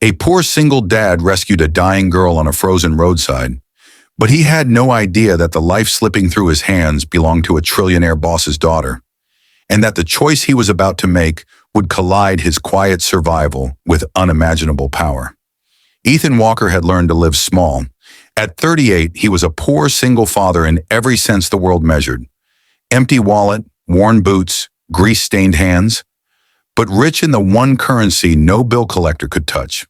A poor single dad rescued a dying girl on a frozen roadside, but he had no idea that the life slipping through his hands belonged to a trillionaire boss's daughter, and that the choice he was about to make would collide his quiet survival with unimaginable power. Ethan Walker had learned to live small. At 38, he was a poor single father in every sense the world measured. Empty wallet, worn boots, grease-stained hands, but rich in the one currency no bill collector could touch: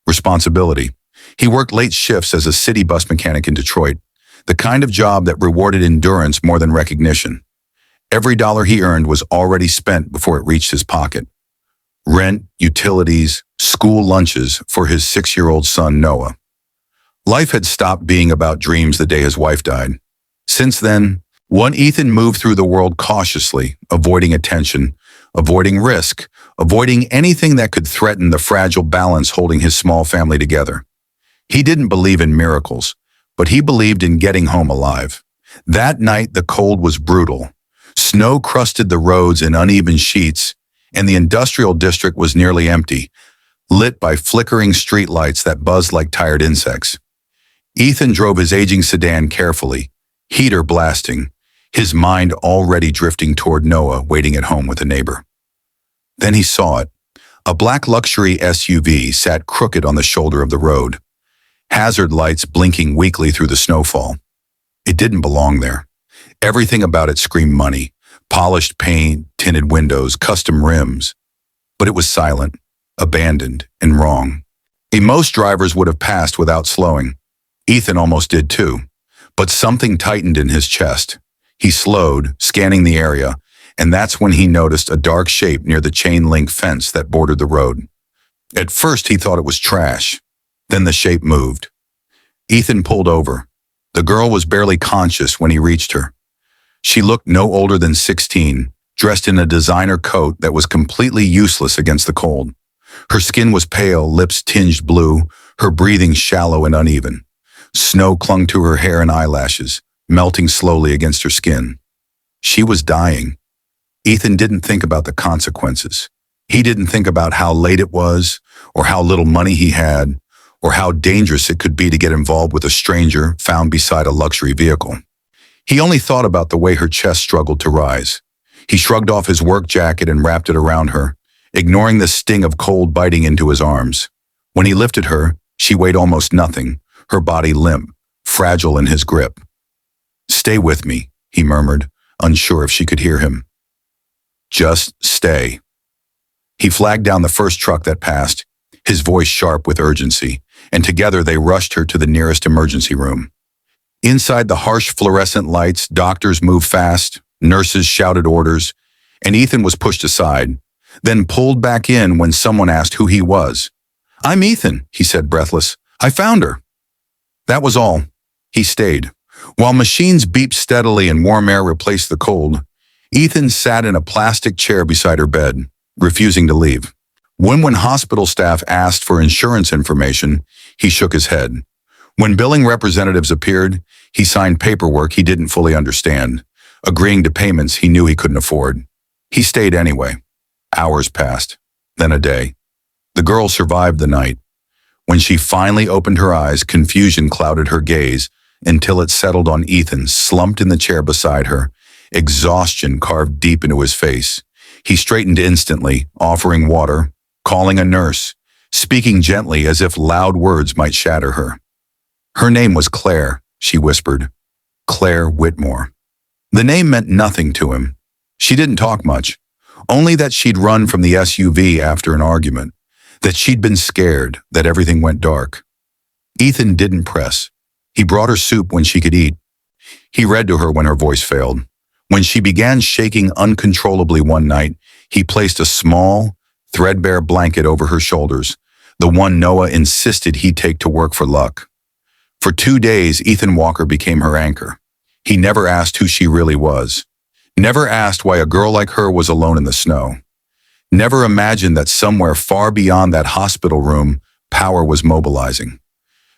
responsibility. He worked late shifts as a city bus mechanic in Detroit, the kind of job that rewarded endurance more than recognition. Every dollar he earned was already spent before it reached his pocket. Rent, utilities, school lunches for his 6-year-old son, Noah. Life had stopped being about dreams the day his wife died. Since then, Ethan moved through the world cautiously, avoiding attention, avoiding risk, avoiding anything that could threaten the fragile balance holding his small family together. He didn't believe in miracles, but he believed in getting home alive. That night, the cold was brutal. Snow crusted the roads in uneven sheets, and the industrial district was nearly empty, lit by flickering streetlights that buzzed like tired insects. Ethan drove his aging sedan carefully, heater blasting, his mind already drifting toward Noah waiting at home with a neighbor. Then he saw it. A black luxury SUV sat crooked on the shoulder of the road, hazard lights blinking weakly through the snowfall. It didn't belong there. Everything about it screamed money: polished paint, tinted windows, custom rims. But it was silent, abandoned, and wrong. Most drivers would have passed without slowing. Ethan almost did too. But something tightened in his chest. He slowed, scanning the area, and that's when he noticed a dark shape near the chain-link fence that bordered the road. At first, he thought it was trash. Then the shape moved. Ethan pulled over. The girl was barely conscious when he reached her. She looked no older than 16, dressed in a designer coat that was completely useless against the cold. Her skin was pale, lips tinged blue, her breathing shallow and uneven. Snow clung to her hair and eyelashes, melting slowly against her skin. She was dying. Ethan didn't think about the consequences. He didn't think about how late it was, or how little money he had, or how dangerous it could be to get involved with a stranger found beside a luxury vehicle. He only thought about the way her chest struggled to rise. He shrugged off his work jacket and wrapped it around her, ignoring the sting of cold biting into his arms. When he lifted her, she weighed almost nothing, her body limp, fragile in his grip. "Stay with me," he murmured, unsure if she could hear him. "Just stay." He flagged down the first truck that passed, his voice sharp with urgency, and together they rushed her to the nearest emergency room. Inside the harsh fluorescent lights, doctors moved fast, nurses shouted orders, and Ethan was pushed aside, then pulled back in when someone asked who he was. "I'm Ethan," he said, breathless. "I found her." That was all. He stayed. While machines beeped steadily and warm air replaced the cold, Ethan sat in a plastic chair beside her bed, refusing to leave. When hospital staff asked for insurance information, he shook his head. When billing representatives appeared, he signed paperwork he didn't fully understand, agreeing to payments he knew he couldn't afford. He stayed anyway. Hours passed, then a day. The girl survived the night. When she finally opened her eyes, confusion clouded her gaze until it settled on Ethan, slumped in the chair beside her, exhaustion carved deep into his face. He straightened instantly, offering water, calling a nurse, speaking gently as if loud words might shatter her. Her name was Claire, she whispered. Claire Whitmore. The name meant nothing to him. She didn't talk much, only that she'd run from the SUV after an argument, that she'd been scared, that everything went dark. Ethan didn't press. He brought her soup when she could eat. He read to her when her voice failed. When she began shaking uncontrollably one night, he placed a small, threadbare blanket over her shoulders, the one Noah insisted he'd take to work for luck. For 2 days, Ethan Walker became her anchor. He never asked who she really was. Never asked why a girl like her was alone in the snow. Never imagined that somewhere far beyond that hospital room, power was mobilizing.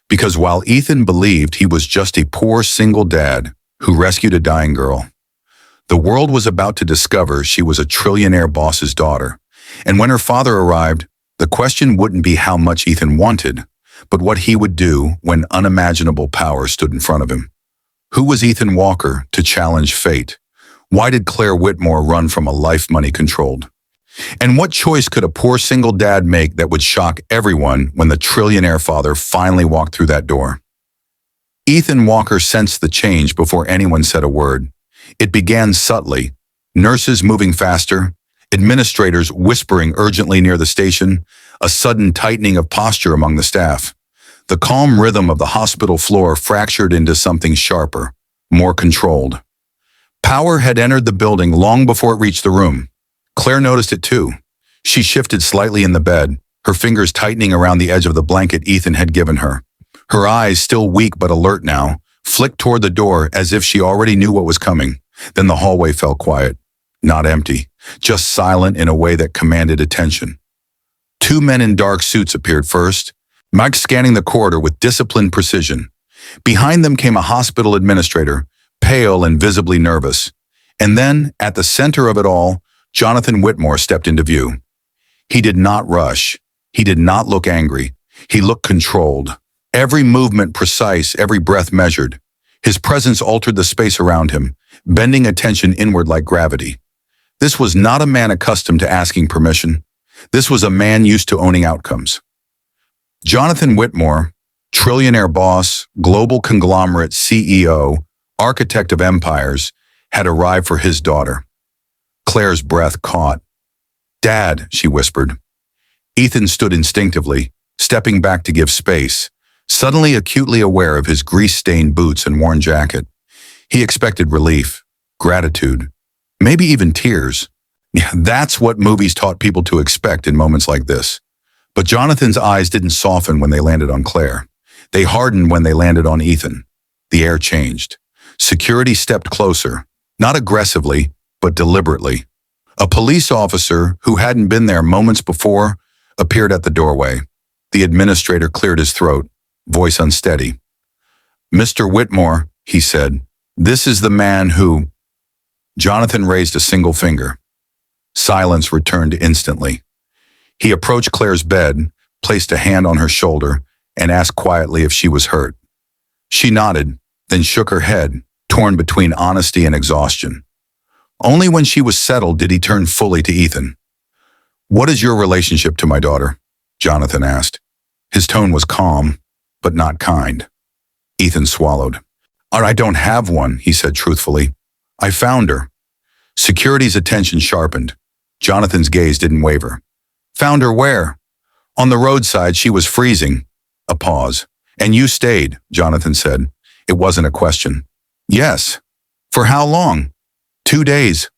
Because while Ethan believed he was just a poor single dad who rescued a dying girl, the world was about to discover she was a trillionaire boss's daughter. And when her father arrived, The question wouldn't be how much Ethan wanted, but what he would do when unimaginable power stood in front of him. Who was Ethan Walker to challenge fate? Why did Claire Whitmore run from a life money controlled? And what choice could a poor single dad make that would shock everyone when the trillionaire father finally walked through that door? Ethan Walker sensed the change before anyone said a word. It began subtly. Nurses moving faster, administrators whispering urgently near the station, a sudden tightening of posture among the staff. The calm rhythm of the hospital floor fractured into something sharper, more controlled. Power had entered the building long before it reached the room. Claire noticed it too. She shifted slightly in the bed, her fingers tightening around the edge of the blanket Ethan had given her. Her eyes, still weak but alert now, flicked toward the door as if she already knew what was coming. Then the hallway fell quiet. Not empty, just silent in a way that commanded attention. Two men in dark suits appeared first, Mike scanning the corridor with disciplined precision. Behind them came a hospital administrator, pale and visibly nervous. And then, at the center of it all, Jonathan Whitmore stepped into view. He did not rush. He did not look angry. He looked controlled. Every movement precise, every breath measured. His presence altered the space around him, bending attention inward like gravity. This was not a man accustomed to asking permission. This was a man used to owning outcomes. Jonathan Whitmore, trillionaire boss, global conglomerate CEO, architect of empires, had arrived for his daughter. Claire's breath caught. "Dad," she whispered. Ethan stood instinctively, stepping back to give space, suddenly acutely aware of his grease-stained boots and worn jacket. He expected relief, gratitude, maybe even tears. Yeah, that's what movies taught people to expect in moments like this. But Jonathan's eyes didn't soften when they landed on Claire. They hardened when they landed on Ethan. The air changed. Security stepped closer, not aggressively, but deliberately. A police officer who hadn't been there moments before appeared at the doorway. The administrator cleared his throat, voice unsteady. "Mr. Whitmore," he said, "this is the man who—" Jonathan raised a single finger. Silence returned instantly. He approached Claire's bed, placed a hand on her shoulder, and asked quietly if she was hurt. She nodded, then shook her head, torn between honesty and exhaustion. Only when she was settled did he turn fully to Ethan. "What is your relationship to my daughter?" Jonathan asked. His tone was calm, but not kind. Ethan swallowed. "I don't have one," he said truthfully. "I found her." Security's attention sharpened. Jonathan's gaze didn't waver. "Found her where?" "On the roadside, she was freezing." A pause. "And you stayed," Jonathan said. It wasn't a question. "Yes." "For how long?" 2 days.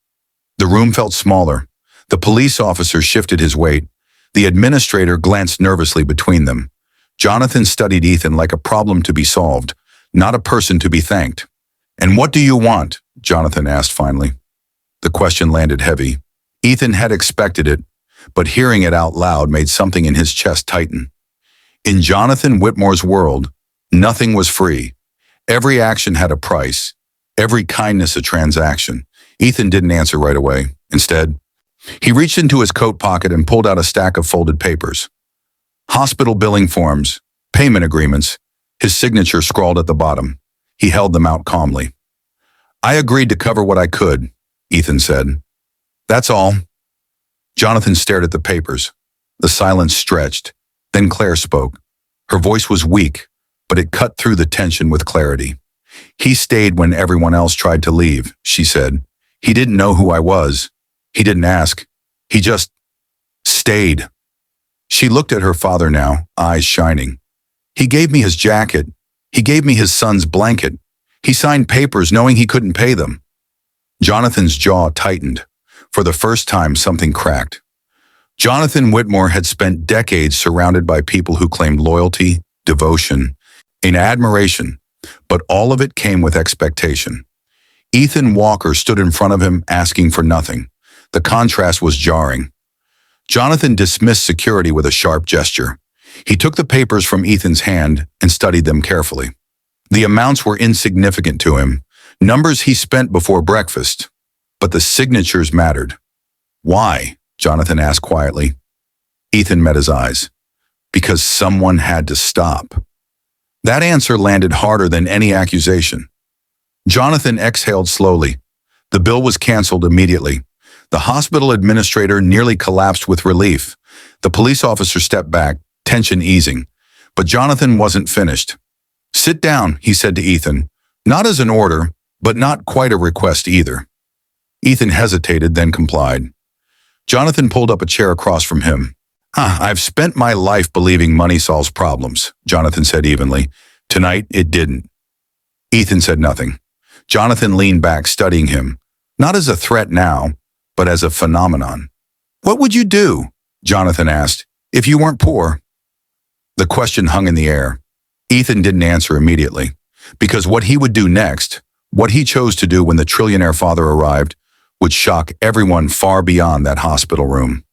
The room felt smaller. The police officer shifted his weight. The administrator glanced nervously between them. Jonathan studied Ethan like a problem to be solved, not a person to be thanked. "And what do you want?" Jonathan asked finally. The question landed heavy. Ethan had expected it, but hearing it out loud made something in his chest tighten. In Jonathan Whitmore's world, nothing was free. Every action had a price, every kindness a transaction. Ethan didn't answer right away. Instead, he reached into his coat pocket and pulled out a stack of folded papers. Hospital billing forms, payment agreements, his signature scrawled at the bottom. He held them out calmly. "I agreed to cover what I could," Ethan said. "That's all." Jonathan stared at the papers. The silence stretched. Then Claire spoke. Her voice was weak, but it cut through the tension with clarity. "He stayed when everyone else tried to leave," she said. "He didn't know who I was. He didn't ask. He just stayed." She looked at her father now, eyes shining. "He gave me his jacket. He gave me his son's blanket. He signed papers knowing he couldn't pay them." Jonathan's jaw tightened. For the first time, something cracked. Jonathan Whitmore had spent decades surrounded by people who claimed loyalty, devotion, and admiration, but all of it came with expectation. Ethan Walker stood in front of him asking for nothing. The contrast was jarring. Jonathan dismissed security with a sharp gesture. He took the papers from Ethan's hand and studied them carefully. The amounts were insignificant to him, numbers he spent before breakfast, but the signatures mattered. "Why?" Jonathan asked quietly. Ethan met his eyes. Because someone had to stop. That answer landed harder than any accusation. Jonathan exhaled slowly. The bill was canceled immediately. The hospital administrator nearly collapsed with relief. The police officer stepped back, tension easing. But Jonathan wasn't finished. "Sit down," he said to Ethan. Not as an order, but not quite a request either. Ethan hesitated, then complied. Jonathan pulled up a chair across from him. "I've spent my life believing money solves problems," Jonathan said evenly. "Tonight, it didn't." Ethan said nothing. Jonathan leaned back, studying him, not as a threat now, but as a phenomenon. "What would you do," Jonathan asked, "if you weren't poor?" The question hung in the air. Ethan didn't answer immediately, because what he would do next, what he chose to do when the trillionaire father arrived, would shock everyone far beyond that hospital room.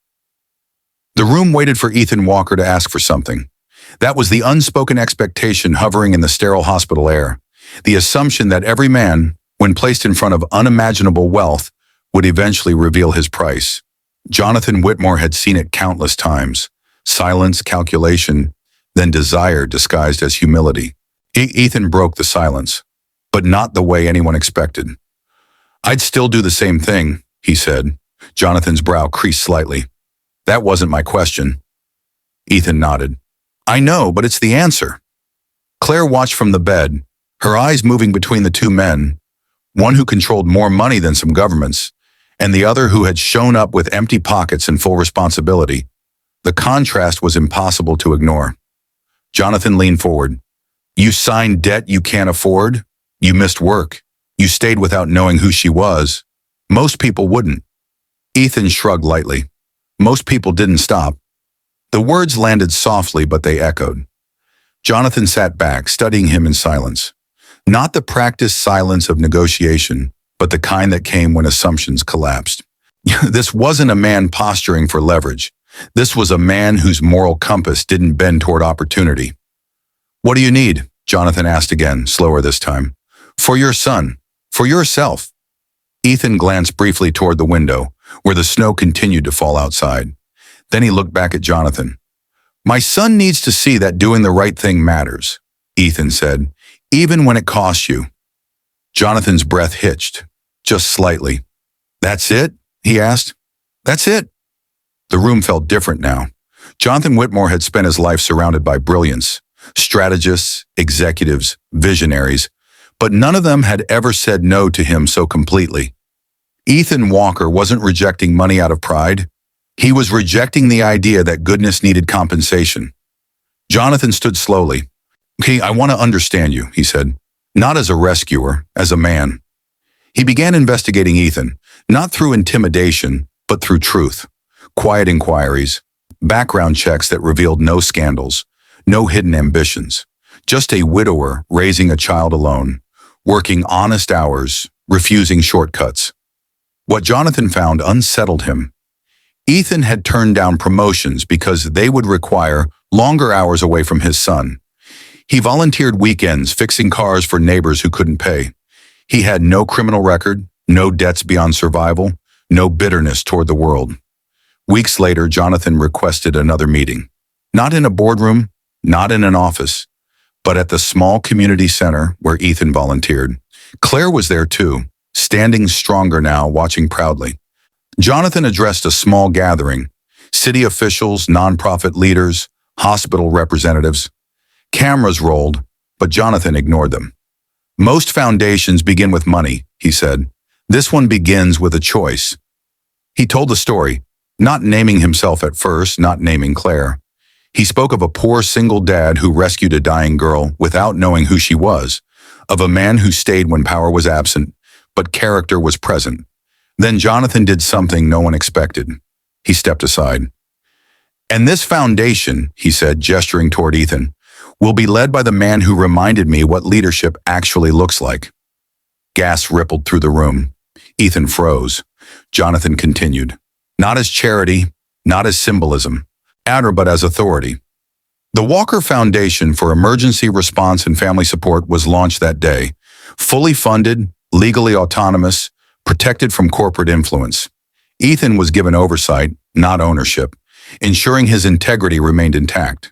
The room waited for Ethan Walker to ask for something. That was the unspoken expectation hovering in the sterile hospital air, the assumption that every man, when placed in front of unimaginable wealth, would eventually reveal his price. Jonathan Whitmore had seen it countless times. Silence, calculation, then desire disguised as humility. Ethan broke the silence, but not the way anyone expected. "I'd still do the same thing," he said. Jonathan's brow creased slightly. "That wasn't my question." Ethan nodded. "I know, but it's the answer." Claire watched from the bed, her eyes moving between the two men, one who controlled more money than some governments, and the other who had shown up with empty pockets and full responsibility. The contrast was impossible to ignore. Jonathan leaned forward. "You signed debt you can't afford. You missed work. You stayed without knowing who she was. Most people wouldn't." Ethan shrugged lightly. Most people didn't stop. The words landed softly, but they echoed. Jonathan sat back, studying him in silence. Not the practiced silence of negotiation, but the kind that came when assumptions collapsed. This wasn't a man posturing for leverage. This was a man whose moral compass didn't bend toward opportunity. "What do you need?" Jonathan asked again, slower this time. "For your son. For yourself." Ethan glanced briefly toward the window, where the snow continued to fall outside. Then he looked back at Jonathan. "My son needs to see that doing the right thing matters," Ethan said, "even when it costs you." Jonathan's breath hitched, just slightly. "That's it?" he asked. "That's it." The room felt different now. Jonathan Whitmore had spent his life surrounded by brilliance, strategists, executives, visionaries, but none of them had ever said no to him so completely. Ethan Walker wasn't rejecting money out of pride. He was rejecting the idea that goodness needed compensation. Jonathan stood slowly. "Okay, I want to understand you," he said. "Not as a rescuer, as a man." He began investigating Ethan, not through intimidation, but through truth. Quiet inquiries, background checks that revealed no scandals, no hidden ambitions. Just a widower raising a child alone, working honest hours, refusing shortcuts. What Jonathan found unsettled him. Ethan had turned down promotions because they would require longer hours away from his son. He volunteered weekends fixing cars for neighbors who couldn't pay. He had no criminal record, no debts beyond survival, no bitterness toward the world. Weeks later, Jonathan requested another meeting. Not in a boardroom, not in an office, but at the small community center where Ethan volunteered. Claire was there too, standing stronger now, watching proudly. Jonathan addressed a small gathering, city officials, nonprofit leaders, hospital representatives. Cameras rolled, but Jonathan ignored them. "Most foundations begin with money," he said. "This one begins with a choice." He told the story, not naming himself at first, not naming Claire. He spoke of a poor single dad who rescued a dying girl without knowing who she was, of a man who stayed when power was absent, but character was present. Then Jonathan did something no one expected. He stepped aside. "And this foundation," he said, gesturing toward Ethan, "will be led by the man who reminded me what leadership actually looks like." Gas rippled through the room. Ethan froze. Jonathan continued. "Not as charity, not as symbolism, but as authority." The Walker Foundation for Emergency Response and Family Support was launched that day, fully funded, legally autonomous, protected from corporate influence. Ethan was given oversight, not ownership. ensuring his integrity remained intact.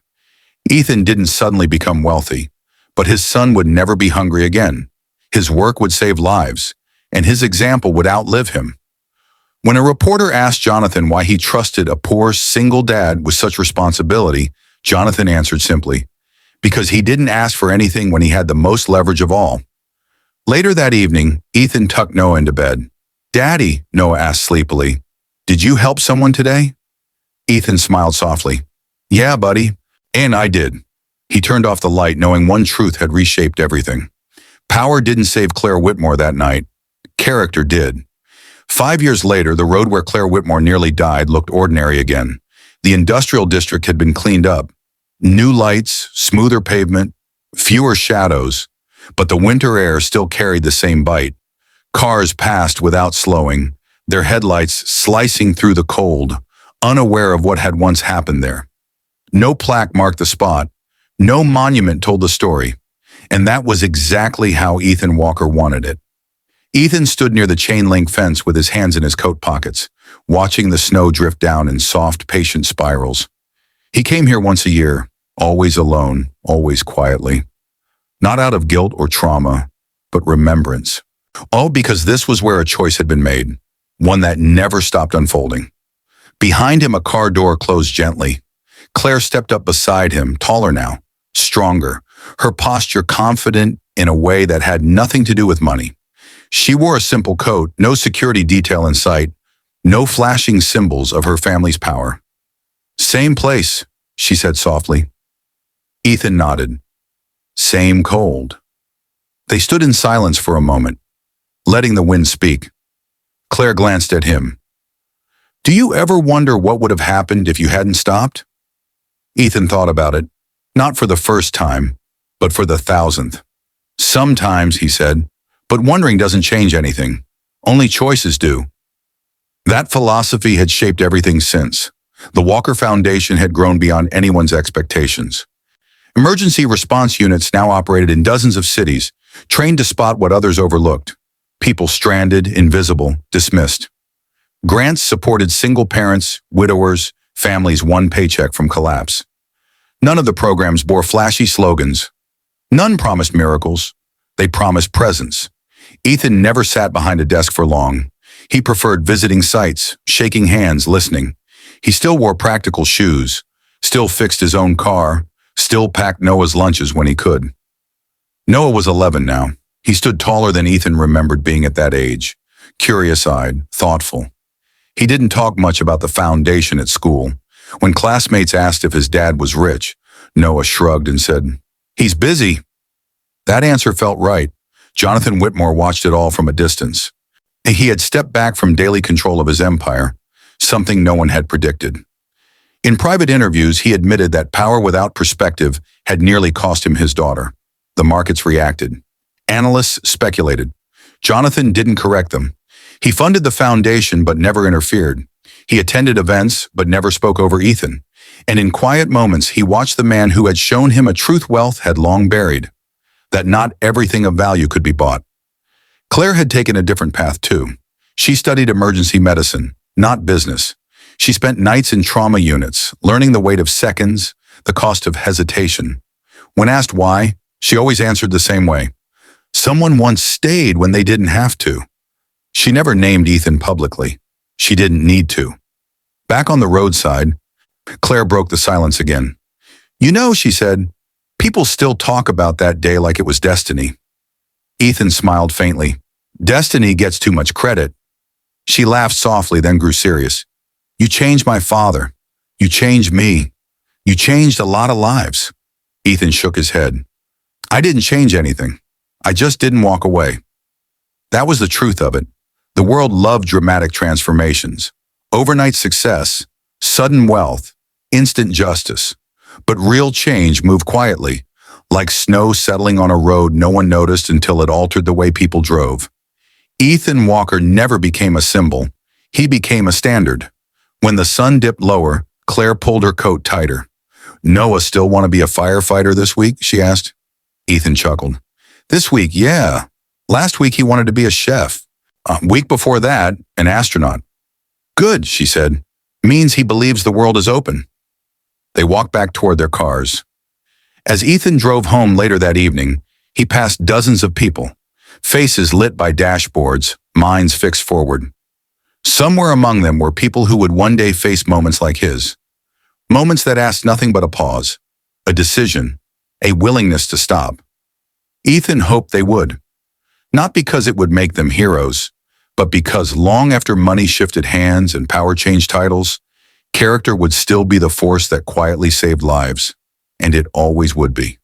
Ethan didn't suddenly become wealthy, but his son would never be hungry again. His work would save lives, and his example would outlive him. When a reporter asked Jonathan why he trusted a poor, single dad with such responsibility, Jonathan answered simply, because he didn't ask for anything when he had the most leverage of all. Later that evening, Ethan tucked Noah into bed. "Daddy," Noah asked sleepily, "did you help someone today?" Ethan smiled softly. "Yeah, buddy, and I did." He turned off the light, knowing one truth had reshaped everything. Power didn't save Claire Whitmore that night. Character did. 5 years later, the road where Claire Whitmore nearly died looked ordinary again. The industrial district had been cleaned up. New lights, smoother pavement, fewer shadows, but the winter air still carried the same bite. Cars passed without slowing, their headlights slicing through the cold, unaware of what had once happened there. No plaque marked the spot, no monument told the story, and that was exactly how Ethan Walker wanted it. Ethan stood near the chain-link fence with his hands in his coat pockets, watching the snow drift down in soft, patient spirals. He came here once a year, always alone, always quietly. Not out of guilt or trauma, but remembrance. All because this was where a choice had been made, one that never stopped unfolding. Behind him, a car door closed gently. Claire stepped up beside him, taller now, stronger, her posture confident in a way that had nothing to do with money. She wore a simple coat, no security detail in sight, no flashing symbols of her family's power. "Same place," she said softly. Ethan nodded. "Same cold." They stood in silence for a moment, letting the wind speak. Claire glanced at him. "Do you ever wonder what would have happened if you hadn't stopped?" Ethan thought about it, not for the first time, but for the 1,000th. "Sometimes," he said, "but wondering doesn't change anything. Only choices do." That philosophy had shaped everything since. The Walker Foundation had grown beyond anyone's expectations. Emergency response units now operated in dozens of cities, trained to spot what others overlooked. People stranded, invisible, dismissed. Grants supported single parents, widowers, families one paycheck from collapse. None of the programs bore flashy slogans. None promised miracles. They promised presence. Ethan never sat behind a desk for long. He preferred visiting sites, shaking hands, listening. He still wore practical shoes, still fixed his own car, still packed Noah's lunches when he could. Noah was 11 now. He stood taller than Ethan remembered being at that age, curious-eyed, thoughtful. He didn't talk much about the foundation at school. When classmates asked if his dad was rich, Noah shrugged and said, "He's busy." That answer felt right. Jonathan Whitmore watched it all from a distance. He had stepped back from daily control of his empire, something no one had predicted. In private interviews, he admitted that power without perspective had nearly cost him his daughter. The markets reacted. Analysts speculated. Jonathan didn't correct them. He funded the foundation but never interfered. He attended events but never spoke over Ethan. And in quiet moments, he watched the man who had shown him a truth wealth had long buried, that not everything of value could be bought. Claire had taken a different path too. She studied emergency medicine, not business. She spent nights in trauma units, learning the weight of seconds, the cost of hesitation. When asked why, she always answered the same way. Someone once stayed when they didn't have to. She never named Ethan publicly. She didn't need to. Back on the roadside, Claire broke the silence again. "You know," she said, "people still talk about that day like it was destiny." Ethan smiled faintly. "Destiny gets too much credit." She laughed softly, then grew serious. "You changed my father. You changed me. You changed a lot of lives." Ethan shook his head. "I didn't change anything. I just didn't walk away." That was the truth of it. The world loved dramatic transformations. Overnight success, sudden wealth, instant justice. But real change moved quietly, like snow settling on a road no one noticed until it altered the way people drove. Ethan Walker never became a symbol. He became a standard. When the sun dipped lower, Claire pulled her coat tighter. "Noah still want to be a firefighter this week?" she asked. Ethan chuckled. "This week, yeah. Last week he wanted to be a chef. Week before that, an astronaut." "Good," she said. means he believes the world is open. They walked back toward their cars. As Ethan drove home later that evening, he passed dozens of people, faces lit by dashboards, minds fixed forward. Somewhere among them were people who would one day face moments like his. Moments that asked nothing but a pause, a decision, a willingness to stop. Ethan hoped they would. Not because it would make them heroes, but because long after money shifted hands and power changed titles, character would still be the force that quietly saved lives, and it always would be.